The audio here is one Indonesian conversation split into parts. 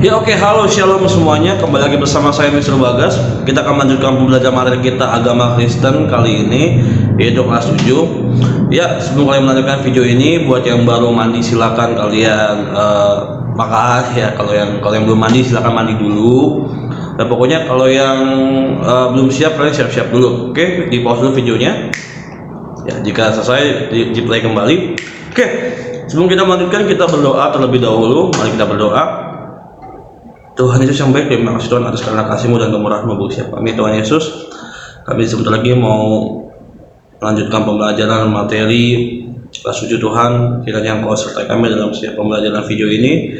Ya oke, halo shalom semuanya. Kembali lagi bersama saya Mr. Bagas. Kita akan melanjutkan pembelajaran materi kita agama Kristen kali ini, yaitu kelas 7. Ya, sebelum kalian melanjutkan video ini, buat yang baru mandi silakan kalian makan ya. Kalau yang belum mandi silakan mandi dulu. Dan pokoknya kalau yang belum siap kalian siap-siap dulu. Oke, di pause dulu videonya. Ya, jika selesai di play kembali. Oke, sebelum kita melanjutkan kita berdoa terlebih dahulu. Mari kita berdoa. Tuhan Yesus yang baik, terima kasih Tuhan atas karena kasih-Mu dan kemurahan-Mu bagi siapa kami. Tuhan Yesus, kami sebentar lagi mau melanjutkan pembelajaran materi kelas 7 Tuhan. Kiranya Engkau sertai kami dalam setiap pembelajaran video ini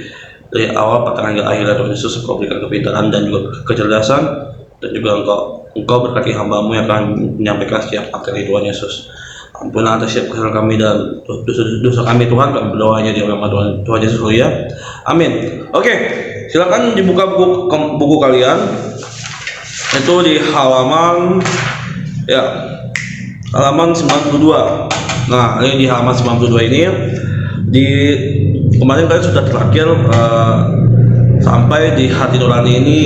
dari awal pertengahan hingga akhir. Tuhan Yesus, Engkau berikan kepintaran dan juga kecerdasan, dan juga Engkau berkati hamba-Mu yang akan menyampaikan setiap materi. Tuhan Yesus, ampunilah atas setiap kesalahan kami dan dosa kami Tuhan. Kami berdoanya di nama Tuhan Yesus ya. Amin. Oke, silakan dibuka buku kalian. Itu di halaman 92. Nah, ini di halaman 92 ini kemarin kalian sudah terakhir sampai di hati nurani ini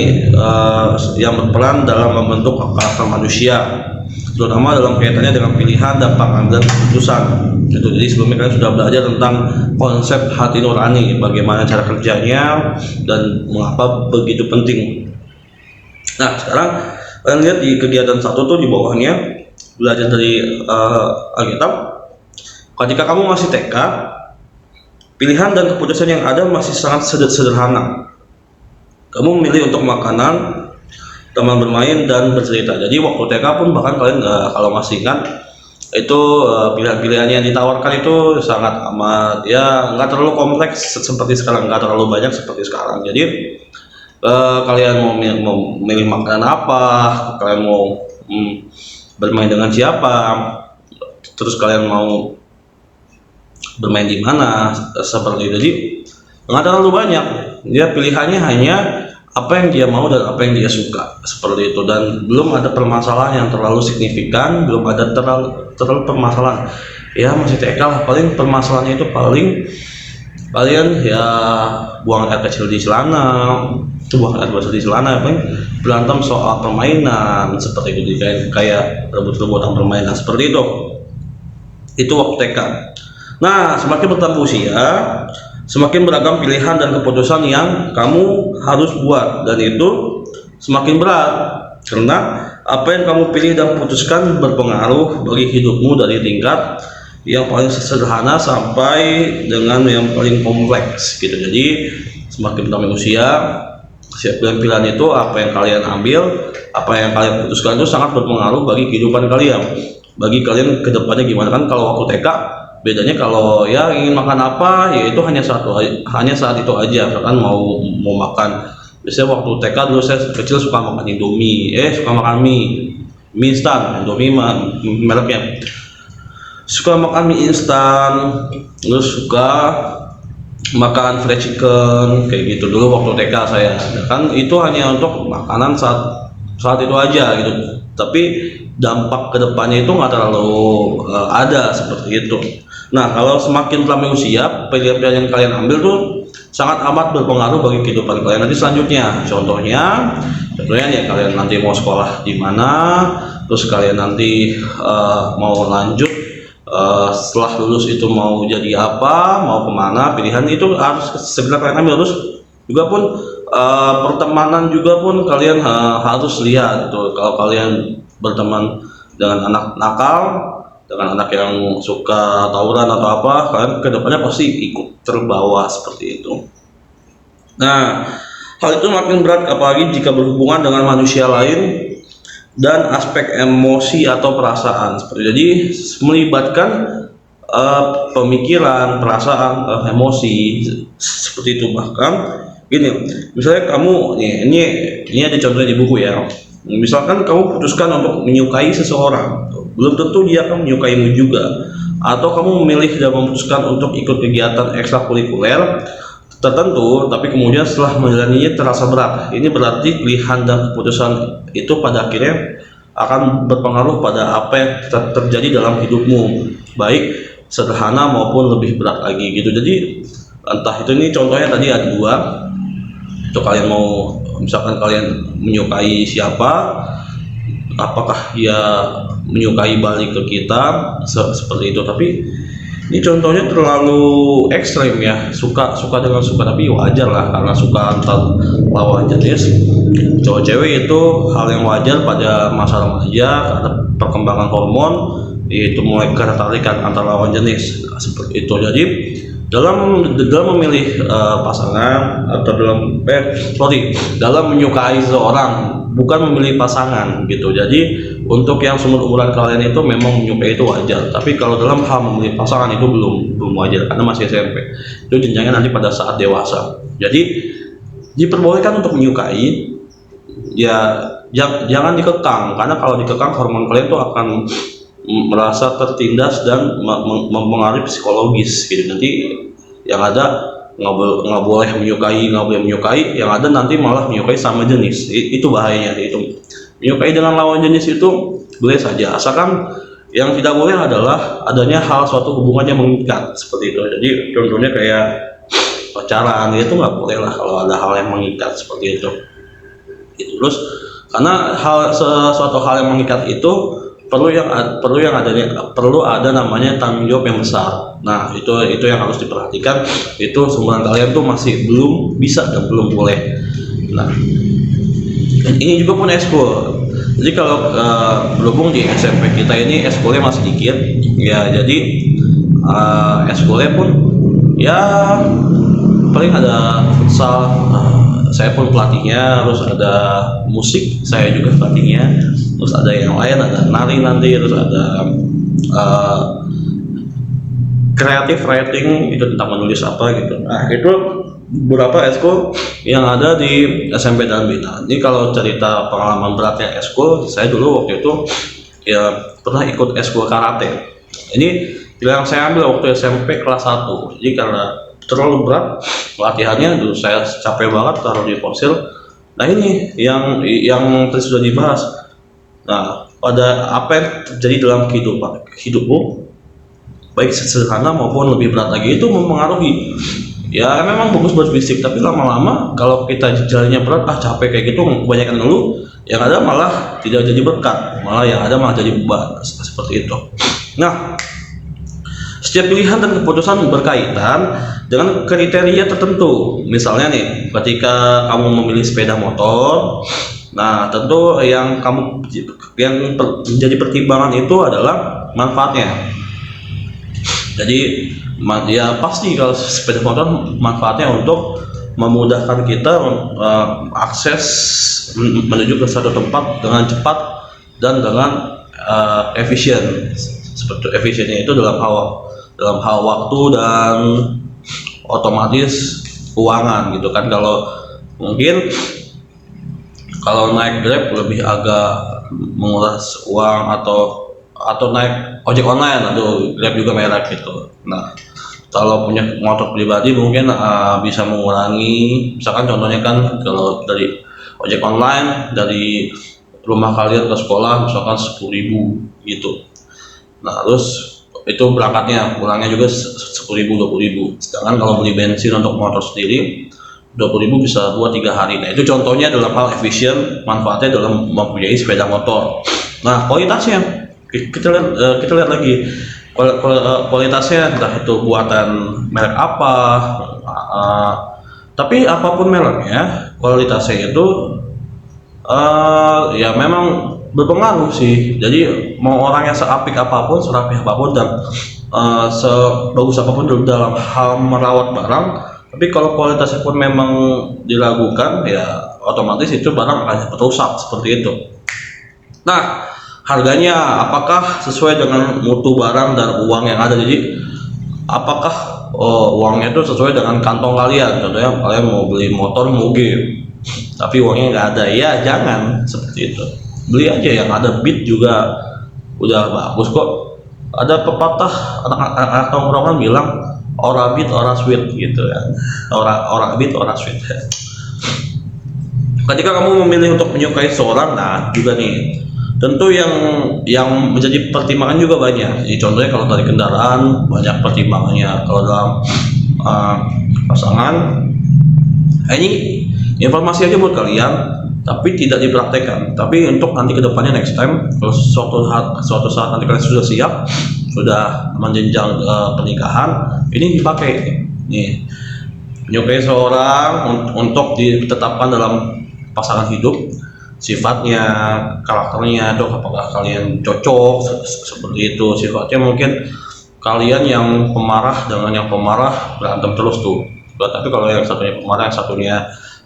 yang berperan dalam membentuk karakter manusia, terutama dalam kaitannya dengan pilihan dan pengambilan keputusan. Jadi sebelumnya kalian sudah belajar tentang konsep hati nurani, bagaimana cara kerjanya dan mengapa begitu penting. Nah, sekarang kalian lihat di kegiatan 1 tuh di bawahnya, belajar dari Alkitab. Ketika kamu masih TK, pilihan dan keputusan yang ada masih sangat sederhana. Kamu memilih untuk makanan, teman bermain, dan bercerita. Jadi waktu TK pun bahkan kalian kalau masih ingat itu pilihan-pilihan yang ditawarkan itu sangat amat ya nggak terlalu kompleks seperti sekarang, nggak terlalu banyak seperti sekarang. Jadi kalian mau memilih makanan apa, kalian mau bermain dengan siapa, terus kalian mau bermain di mana, seperti itu. Jadi nggak terlalu banyak, dia pilihannya hanya apa yang dia mau dan apa yang dia suka, seperti itu. Dan belum ada permasalahan yang terlalu signifikan, belum ada terlalu permasalahan. Ya masih TK lah, paling permasalahannya itu paling ya buang air kecil di celana, buang air besar di celana, paling berantem soal permainan seperti itu, kayak rebut-rebutan permainan seperti itu. Itu waktu TK. Nah, semakin bertambah usia, semakin beragam pilihan dan keputusan yang kamu harus buat, dan itu semakin berat karena apa yang kamu pilih dan putuskan berpengaruh bagi hidupmu dari tingkat yang paling sederhana sampai dengan yang paling kompleks gitu. Jadi semakin bertambah usia, setiap pilihan itu, apa yang kalian ambil, apa yang kalian putuskan itu sangat berpengaruh bagi kehidupan kalian, bagi kalian kedepannya gimana. Kan kalau waktu TK bedanya, kalau ya ingin makan apa ya itu hanya saat itu aja. Misalkan mau makan, biasanya waktu TK dulu saya kecil suka makan Indomie, suka makan mie instan, Indomie mereknya, suka makan mie instan, terus suka makan fried chicken kayak gitu dulu waktu TK saya. Kan itu hanya untuk makanan saat itu aja gitu, tapi dampak kedepannya itu nggak terlalu ada seperti itu. Nah, kalau semakin bertambah usia, pilihan-pilihan yang kalian ambil tuh sangat amat berpengaruh bagi kehidupan kalian nanti selanjutnya. Contohnya ya kalian nanti mau sekolah di mana, terus kalian nanti mau lanjut setelah lulus itu mau jadi apa, mau kemana, pilihan itu harus segera kalian ambil. Terus juga pun pertemanan juga pun kalian harus lihat tuh. Kalau kalian berteman dengan anak nakal, dengan anak yang suka tawuran atau apa, kalian kedepannya pasti ikut terbawa seperti itu. Nah, hal itu makin berat apalagi jika berhubungan dengan manusia lain dan aspek emosi atau perasaan seperti. Jadi melibatkan pemikiran, perasaan, emosi seperti itu. Bahkan gini, misalnya kamu ini ada contohnya di buku ya. Misalkan kamu putuskan untuk menyukai seseorang, belum tentu dia akan menyukaimu juga. Atau kamu memilih dan memutuskan untuk ikut kegiatan ekstrakurikuler tertentu, tapi kemudian setelah menjalaninya terasa berat. Ini berarti pilihan dan keputusan itu pada akhirnya akan berpengaruh pada apa yang terjadi dalam hidupmu, baik sederhana maupun lebih berat lagi gitu. Jadi entah itu, ini contohnya tadi ada dua. Itu kalian mau, misalkan kalian menyukai siapa, apakah dia menyukai balik ke kita, seperti itu. Tapi ini contohnya terlalu ekstrem ya, suka dengan suka, tapi wajar lah karena suka antar lawan jenis. Cowok cewek itu hal yang wajar pada masa remaja karena perkembangan hormon itu mulai ketertarikan antar lawan jenis. Nah, seperti itu. Jadi dalam memilih pasangan atau dalam menyukai seseorang, bukan memilih pasangan gitu. Jadi untuk yang seumuran kalian itu memang menyukai itu wajar, tapi kalau dalam hal memilih pasangan itu belum wajar karena masih SMP. Itu jenjangnya nanti pada saat dewasa. Jadi diperbolehkan untuk menyukai, ya jangan dikekang, karena kalau dikekang hormon kalian tuh akan merasa tertindas dan mempengaruhi psikologis gitu. Nanti yang ada nggak boleh menyukai, yang ada nanti malah menyukai sama jenis. Itu bahayanya. Itu menyukai dengan lawan jenis itu boleh saja, asalkan yang tidak boleh adalah adanya hal suatu hubungan yang mengikat seperti itu. Jadi contohnya kayak pacaran, itu nggak boleh lah kalau ada hal yang mengikat seperti itu. Terus karena suatu hal yang mengikat itu perlu ada namanya tanggung jawab yang besar. Nah, itu yang harus diperhatikan. Itu seumuran kalian tuh masih belum bisa dan belum boleh. Nah, ini juga pun eskul. Jadi kalau berhubung di SMP kita ini eskulnya masih dikit ya, jadi eskulnya pun ya paling ada futsal, saya pun pelatihnya, terus ada musik, saya juga pelatihnya, terus ada yang lain, ada nari nanti, terus ada creative writing, itu tentang menulis apa gitu. Nah, itu beberapa eskul yang ada di SMP dan Bina. Ini kalau cerita pengalaman beratnya eskul, saya dulu waktu itu ya pernah ikut eskul karate. Ini yang saya ambil waktu SMP kelas 1. Jadi karena terlalu berat latihannya, dulu saya capek banget, taruh di fosil. Nah, ini yang tadi sudah dibahas. Nah, pada apa yang terjadi dalam hidupmu, baik sederhana maupun lebih berat lagi, itu mempengaruhi. Ya memang bagus buat fisik, tapi lama-lama kalau kita jalannya berat, capek kayak gitu, kebanyakan ngeluh, yang ada malah tidak jadi berkat, malah yang ada malah jadi beban, seperti itu. Nah, setiap pilihan dan keputusan berkaitan dengan kriteria tertentu. Misalnya nih, ketika kamu memilih sepeda motor, nah tentu yang menjadi pertimbangan itu adalah manfaatnya. Jadi ya pasti kalau sepeda motor manfaatnya untuk memudahkan kita akses menuju ke suatu tempat dengan cepat dan dengan efisien. Seperti efisiennya itu dalam hal waktu dan otomatis keuangan gitu kan. Kalau mungkin kalau naik Grab lebih agak menguras uang, atau naik ojek online atau Grab juga merek gitu. Nah, kalau punya motor pribadi mungkin bisa mengurangi, misalkan contohnya kan kalau dari ojek online dari rumah kalian ke sekolah misalkan 10.000 gitu. Nah, terus itu berangkatnya, pulangnya juga 10.000, 20.000. Sedangkan kalau beli bensin untuk motor sendiri 20.000 bisa 2-3 hari. Nah, itu contohnya dalam hal efisien, manfaatnya dalam mempunyai sepeda motor. Nah, kualitasnya kita lihat lagi kualitasnya, entah itu buatan merek apa, tapi apapun mereknya, kualitasnya itu ya memang berpengaruh sih. Jadi mau orangnya seapik apapun, serapi apapun, dan sebagus apapun dalam hal merawat barang, tapi kalau kualitasnya pun memang diragukan, ya otomatis itu barang akan rusak seperti itu. Nah, harganya apakah sesuai dengan mutu barang dan uang yang ada? Jadi apakah uangnya itu sesuai dengan kantong kalian? Contohnya kalian mau beli motor moge tapi uangnya nggak ada, ya jangan seperti itu. Beli aja yang ada, Beat juga udah bagus kok. Ada pepatah anak tongkrongan bilang, ora Beat ora sweet gitu ya, ora Beat ora sweet. Ketika kamu memilih untuk menyukai seorang, nah juga nih tentu yang menjadi pertimbangan juga banyak. Jadi contohnya kalau dari kendaraan banyak pertimbangannya. Kalau dalam pasangan, ini Informasi aja buat kalian, tapi tidak dipraktekkan. Tapi untuk nanti kedepannya next time, kalau suatu saat nanti kalian sudah siap, sudah menjenjang pernikahan, ini dipakai nih, menyukai seorang untuk ditetapkan dalam pasangan hidup, sifatnya, karakternya, itu apakah kalian cocok seperti itu. Sifatnya mungkin kalian yang pemarah dengan yang pemarah berantem terus tuh, tapi kalau yang satunya pemarah, yang satunya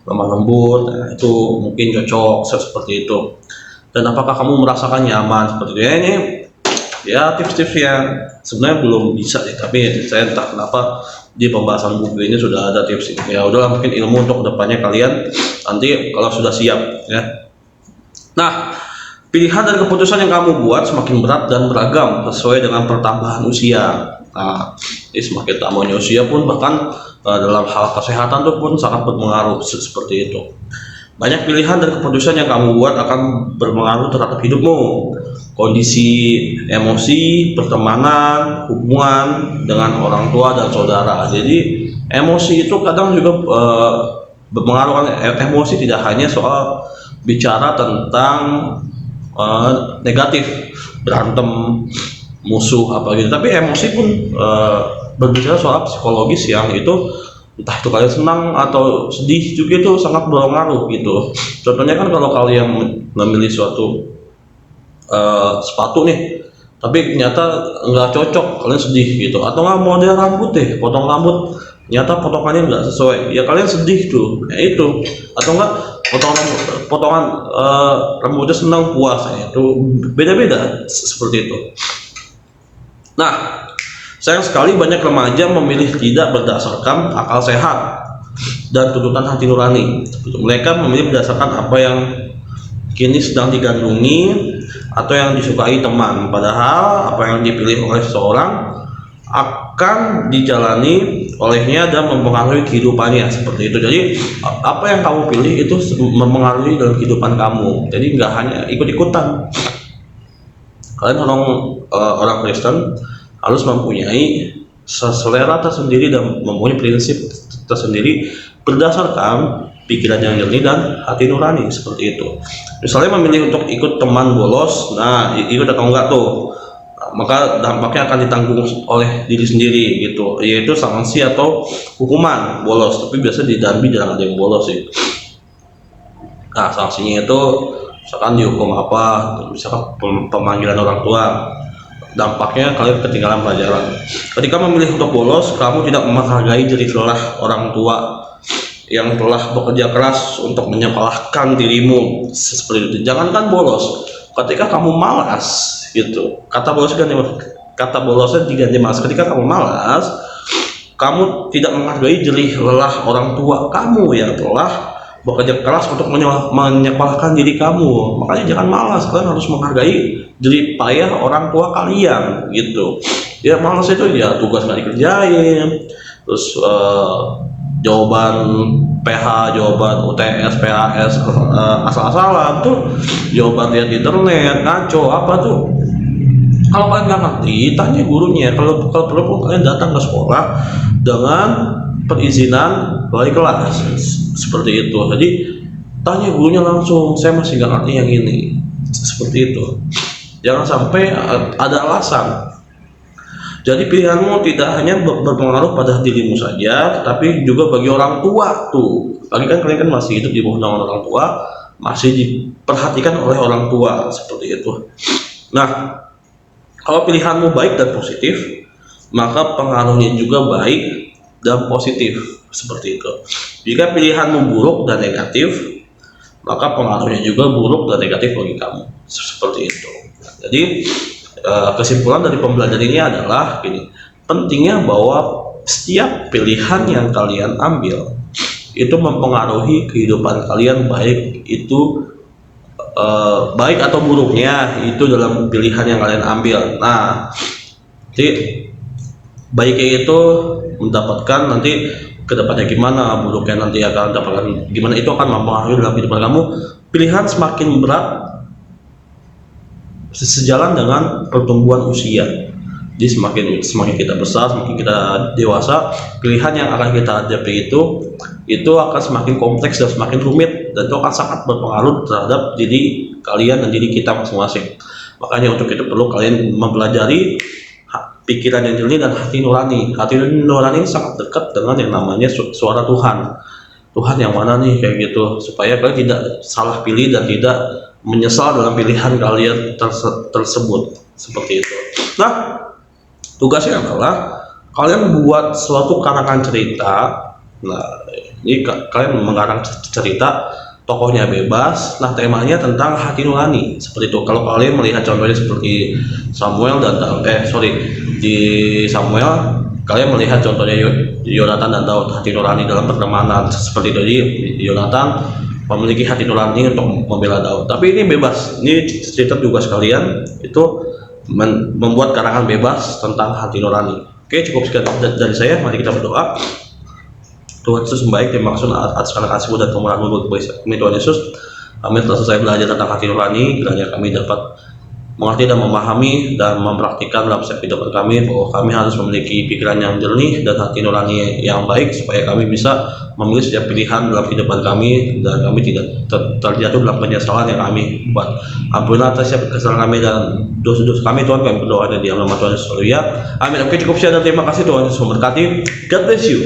lemah lembut, nah itu mungkin cocok seperti itu. Dan apakah kamu merasakan nyaman seperti itu? Ini ya tips-tips yang sebenarnya belum bisa deh, tapi saya entah kenapa di pembahasan buku ini sudah ada tips ini. Ya udahlah, mungkin ilmu untuk kedepannya kalian nanti kalau sudah siap ya. Nah, pilihan dan keputusan yang kamu buat semakin berat dan beragam sesuai dengan pertambahan usia. Nah, semakin tambahnya usia pun bahkan dalam hal kesehatan itu pun sangat berpengaruh seperti itu. Banyak pilihan dan keputusan yang kamu buat akan berpengaruh terhadap hidupmu, kondisi emosi, pertemanan, hubungan dengan orang tua dan saudara. Jadi emosi itu kadang juga berpengaruh. Emosi tidak hanya soal bicara tentang negatif, berantem, musuh apa gitu, tapi emosi pun berbicara soal psikologis yang itu entah itu kalian senang atau sedih juga itu sangat berpengaruh gitu. Contohnya kan kalau kalian memilih suatu sepatu nih, tapi ternyata nggak cocok, kalian sedih gitu. Atau nggak model rambut deh, potong rambut, ternyata potongannya nggak sesuai, ya kalian sedih tuh, ya itu. Atau nggak potongan rambutnya senang, puas, ya itu beda-beda seperti itu. Nah, sayang sekali banyak remaja memilih tidak berdasarkan akal sehat dan tuntutan hati nurani. Mereka memilih berdasarkan apa yang kini sedang digandrungi atau yang disukai teman. Padahal apa yang dipilih oleh seseorang akan dijalani olehnya dan mempengaruhi kehidupannya seperti itu. Jadi apa yang kamu pilih itu mempengaruhi dalam kehidupan kamu. Jadi nggak hanya ikut-ikutan. Kalian orang Kristen harus mempunyai selera tersendiri dan mempunyai prinsip tersendiri berdasarkan pikiran yang jernih dan hati nurani seperti itu. Misalnya memilih untuk ikut teman bolos, nah ikut atau enggak tuh, nah, maka dampaknya akan ditanggung oleh diri sendiri gitu, yaitu sanksi atau hukuman bolos. Tapi biasa di Dambi jarang ada yang bolos sih. Nah, sanksinya itu misalkan dihukum apa, misalkan pemanggilan orang tua. Dampaknya kalian ketinggalan pelajaran. Ketika memilih untuk bolos, kamu tidak menghargai jerih lelah orang tua yang telah bekerja keras untuk menyekolahkan dirimu seperti itu. Jangankan bolos, ketika kamu malas gitu, kata bolosnya diganti malas. Ketika kamu malas, kamu tidak menghargai jerih lelah orang tua kamu yang telah bekerja keras untuk menyekolahkan diri kamu. Makanya jangan malas, kalian harus menghargai jerih payah orang tua kalian gitu. Ya malas itu ya tugas nggak dikerjain, terus jawaban PH, jawaban UTS, PAS asal-asalan tuh, jawaban lihat di internet ngaco apa tuh. Kalau kalian nggak ngerti, tanya gurunya. Kalau perlu kalian datang ke sekolah dengan perizinan wali kelas seperti itu. Jadi tanya gurunya langsung, saya masih nggak ngerti yang ini, seperti itu. Jangan sampai ada alasan. Jadi pilihanmu tidak hanya berpengaruh pada dirimu saja, tetapi juga bagi orang tua tuh. Bagi kalian kan masih hidup di bawah naungan orang tua, masih diperhatikan oleh orang tua seperti itu. Nah, kalau pilihanmu baik dan positif, maka pengaruhnya juga baik dan positif seperti itu. Jika pilihanmu buruk dan negatif, maka pengaruhnya juga buruk dan negatif bagi kamu seperti itu. Jadi kesimpulan dari pembelajaran ini adalah gini, pentingnya bahwa setiap pilihan yang kalian ambil itu mempengaruhi kehidupan kalian, baik itu baik atau buruknya itu dalam pilihan yang kalian ambil. Nah, jadi baiknya itu mendapatkan nanti kedepannya gimana, buruknya nanti akan dapatkan gimana, itu akan mempengaruhi dalam kehidupan kamu. Pilihan semakin berat sejalan dengan pertumbuhan usia. Jadi semakin kita besar, semakin kita dewasa, pilihan yang akan kita hadapi itu akan semakin kompleks dan semakin rumit, dan itu akan sangat berpengaruh terhadap diri kalian dan diri kita masing-masing. Makanya untuk itu perlu kalian mempelajari pikiran yang jernih dan hati nurani. Hati nurani ini sangat dekat dengan yang namanya suara Tuhan. Tuhan yang mana nih, kayak gitu, supaya kalian tidak salah pilih dan tidak menyesal dalam pilihan kalian tersebut, seperti itu. Nah, tugasnya adalah kalian buat suatu karangan cerita. Nah, ini kalian mengarang cerita, tokohnya bebas. Nah, temanya tentang hati nurani, seperti itu. Kalau kalian melihat contohnya seperti Samuel di Samuel, kalian melihat contohnya Yonatan dan Daud, hati nurani dalam pertemanan, seperti itu. Jadi Yonatan memiliki hati nurani untuk membela Daud. Tapi ini bebas, ini cerita tugas kalian itu membuat karangan bebas tentang hati nurani. Oke, cukup sekian dari saya. Mari kita berdoa. Tuhan Yesus baik, terima kasih atas karena kasih-Mu dan kemurahan-Mu kami, Tuhan Yesus. Kami telah selesai belajar tentang hati nurani, kiranya kami dapat mengerti dan memahami dan mempraktikkan dalam setiap kehidupan kami, bahwa kami harus memiliki pikiran yang jernih dan hati nurani yang baik, supaya kami bisa memilih setiap pilihan dalam kehidupan kami, dan kami tidak terjatuh dalam penyesalan yang kami buat. Ampunilah atas setiap kesalahan kami dan dosa-dosa kami, Tuhan. Kami berdoa di dalam nama Tuhan Yesus. Amin. Oke, cukup sekian dan terima kasih. Tuhan Yesus memberkati. God bless you.